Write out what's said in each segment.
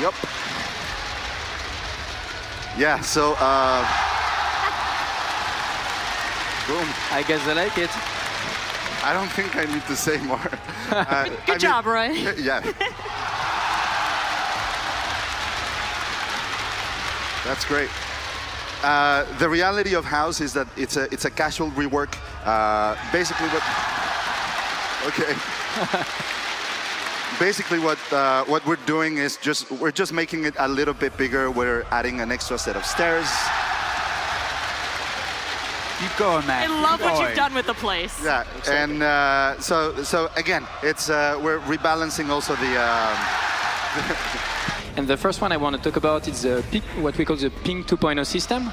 Yep. Yeah, so, boom. I guess I like it. I don't think I need to say more. Good job, Roy. Yeah. That's great. The reality of House is that it's a casual rework. Basically what... Okay. Basically what we're doing is we're just making it a little bit bigger. We're adding an extra set of stairs. Keep going, man. I love what you've done with the place. Yeah, and so again, it's we're rebalancing also the. And the first one I want to talk about is what we call the Ping 2.0 system.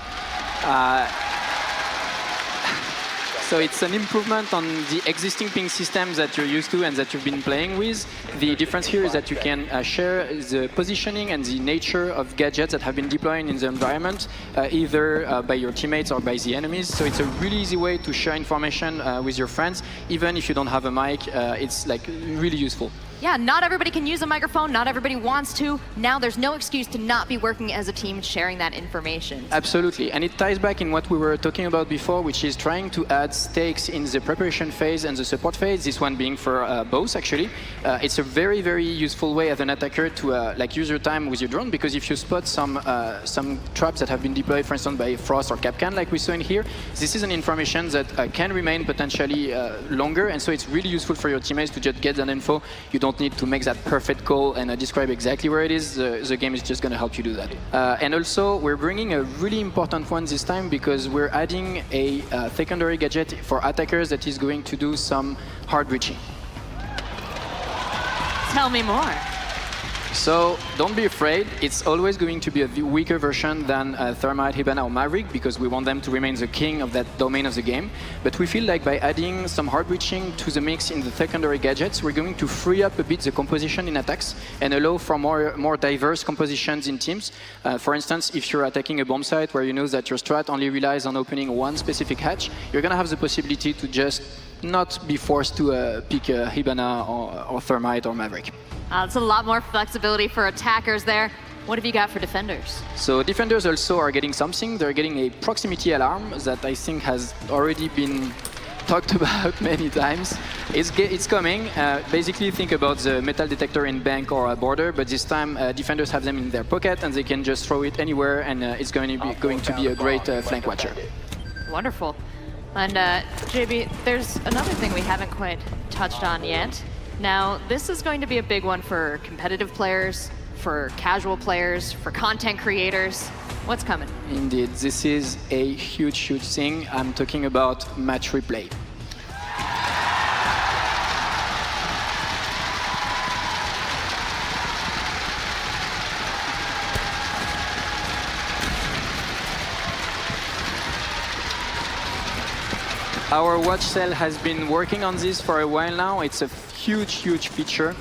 So it's an improvement on the existing ping systems that you're used to and that you've been playing with. The difference here is that you can share the positioning and the nature of gadgets that have been deployed in the environment, either by your teammates or by the enemies. So it's a really easy way to share information with your friends. Even if you don't have a mic, it's like really useful. Yeah, not everybody can use a microphone, not everybody wants to. Now there's no excuse to not be working as a team sharing that information. Absolutely, and it ties back in what we were talking about before, which is trying to add stakes in the preparation phase and the support phase, this one being for both actually. It's a very, very useful way as an attacker to like use your time with your drone, because if you spot some traps that have been deployed, for instance, by Frost or Capcan, like we saw in here, this is an information that can remain potentially longer, and so it's really useful for your teammates to just get that info. You don't need to make that perfect call and describe exactly where it is. The game is just going to help you do that. And also, we're bringing a really important one this time because we're adding a secondary gadget for attackers that is going to do some hard breaching. Tell me more. So don't be afraid. It's always going to be a weaker version than Thermite, Hibana, or Maverick, because we want them to remain the king of that domain of the game. But we feel like by adding some hard breaching to the mix in the secondary gadgets, we're going to free up a bit the composition in attacks and allow for more diverse compositions in teams. For instance, if you're attacking a bomb site where you know that your strat only relies on opening one specific hatch, you're going to have the possibility to just not be forced to pick Hibana or Thermite or Maverick. It's a lot more flexibility for attackers there. What have you got for defenders? So defenders also are getting something. They're getting a proximity alarm that I think has already been talked about many times. It's coming. Basically, think about the metal detector in bank or a border, but this time defenders have them in their pocket and they can just throw it anywhere, and it's going to be a great flank watcher. Wonderful. And JB, there's another thing we haven't quite touched on yet. Now, this is going to be a big one for competitive players, for casual players, for content creators. What's coming? Indeed, this is a huge, huge thing. I'm talking about match replay. Our watch cell has been working on this for a while now. It's a huge, huge feature.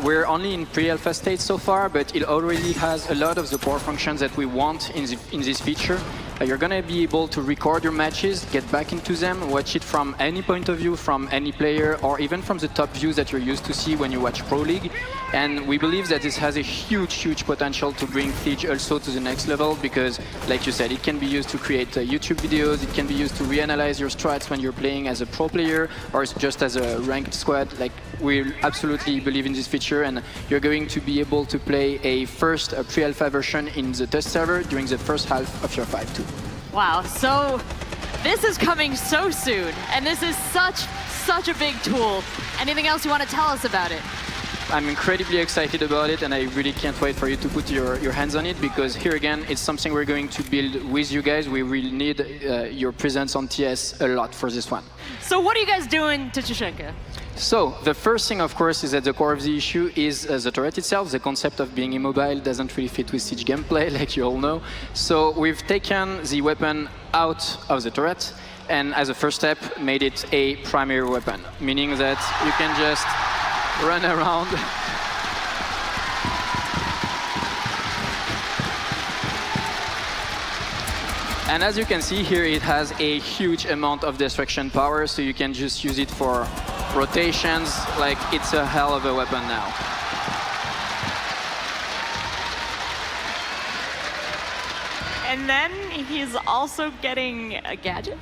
We're only in pre-alpha state so far, but it already has a lot of the core functions that we want in this feature. You're going to be able to record your matches, get back into them, watch it from any point of view, from any player, or even from the top views that you're used to see when you watch Pro League. And we believe that this has a huge, huge potential to bring Siege also to the next level, because, like you said, it can be used to create YouTube videos, it can be used to reanalyze your strats when you're playing as a pro player, or just as a ranked squad. Like, we absolutely believe in this feature, and you're going to be able to play a first pre-alpha version in the test server during the first half of your 5-2. Wow, so this is coming so soon, and this is such a big tool. Anything else you want to tell us about it? I'm incredibly excited about it, and I really can't wait for you to put your hands on it, because here again, it's something we're going to build with you guys. We will need your presence on TS a lot for this one. So what are you guys doing to TACHANKA? So the first thing, of course, is at the core of the issue is the turret itself. The concept of being immobile doesn't really fit with Siege gameplay, like you all know. So we've taken the weapon out of the turret, and as a first step, made it a primary weapon, meaning that you can just run around. And as you can see here, it has a huge amount of destruction power, so you can just use it for rotations. Like, it's a hell of a weapon now. And then he's also getting a gadget?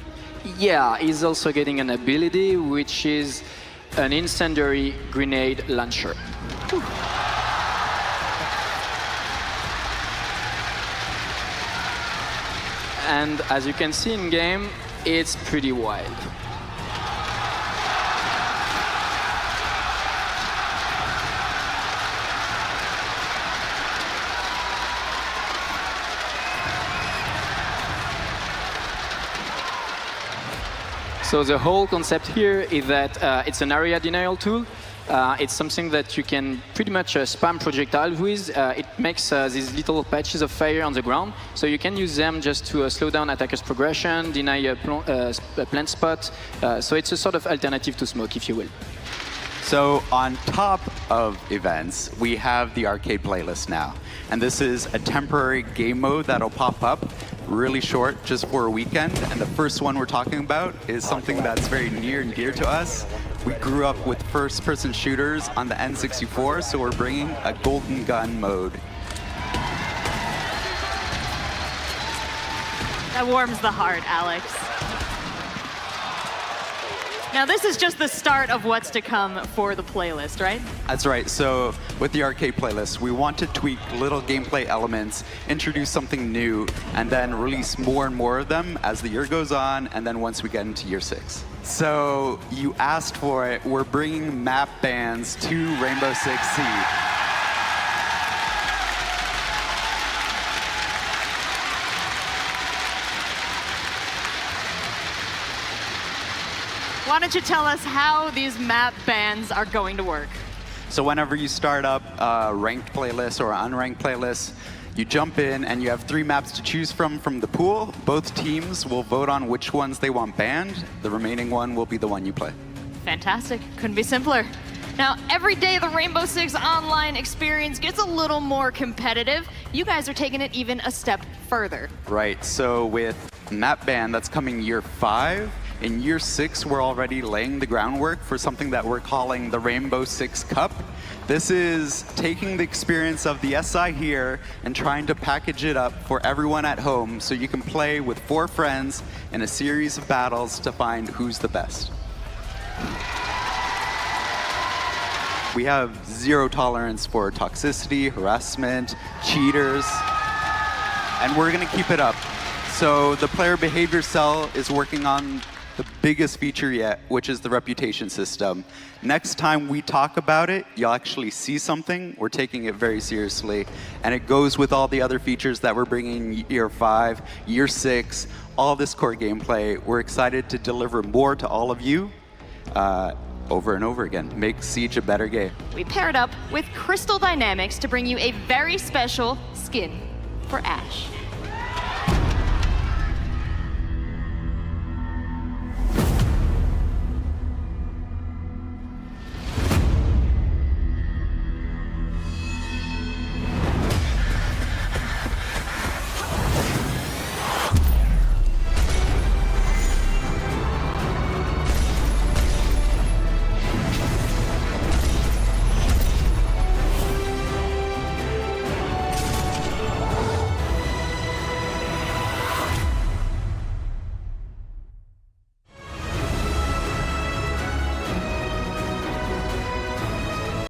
Yeah, he's also getting an ability, which is an incendiary grenade launcher. Whew. And as you can see in game, it's pretty wild. So the whole concept here is that it's an area denial tool. It's something that you can pretty much spam projectiles with. It makes these little patches of fire on the ground, so you can use them just to slow down attackers' progression, deny a plant spot. So it's a sort of alternative to smoke, if you will. So on top of events, we have the arcade playlist now. And this is a temporary game mode that'll pop up, really short, just for a weekend. And the first one we're talking about is something that's very near and dear to us. We grew up with first-person shooters on the N64, so we're bringing a golden gun mode. That warms the heart, Alex. Now, this is just the start of what's to come for the playlist, right? That's right. So with the arcade playlist, we want to tweak little gameplay elements, introduce something new, and then release more and more of them as the year goes on, and then once we get into year 6. So you asked for it. We're bringing map bans to Rainbow Six Siege. Why don't you tell us how these map bans are going to work? So whenever you start up a ranked playlist or an unranked playlist, you jump in and you have 3 maps to choose from the pool. Both teams will vote on which ones they want banned. The remaining one will be the one you play. Fantastic. Couldn't be simpler. Now, every day the Rainbow Six Online experience gets a little more competitive. You guys are taking it even a step further. Right. So with map ban, that's coming year 5. In year 6, we're already laying the groundwork for something that we're calling the Rainbow Six Cup. This is taking the experience of the SI here and trying to package it up for everyone at home so you can play with 4 friends in a series of battles to find who's the best. We have 0 tolerance for toxicity, harassment, cheaters, and we're going to keep it up. So the player behavior cell is working on the biggest feature yet, which is the reputation system. Next time we talk about it, you'll actually see something. We're taking it very seriously. And it goes with all the other features that we're bringing in year 5, year 6, all this core gameplay. We're excited to deliver more to all of you over and over again. Make Siege a better game. We paired up with Crystal Dynamics to bring you a very special skin for Ash.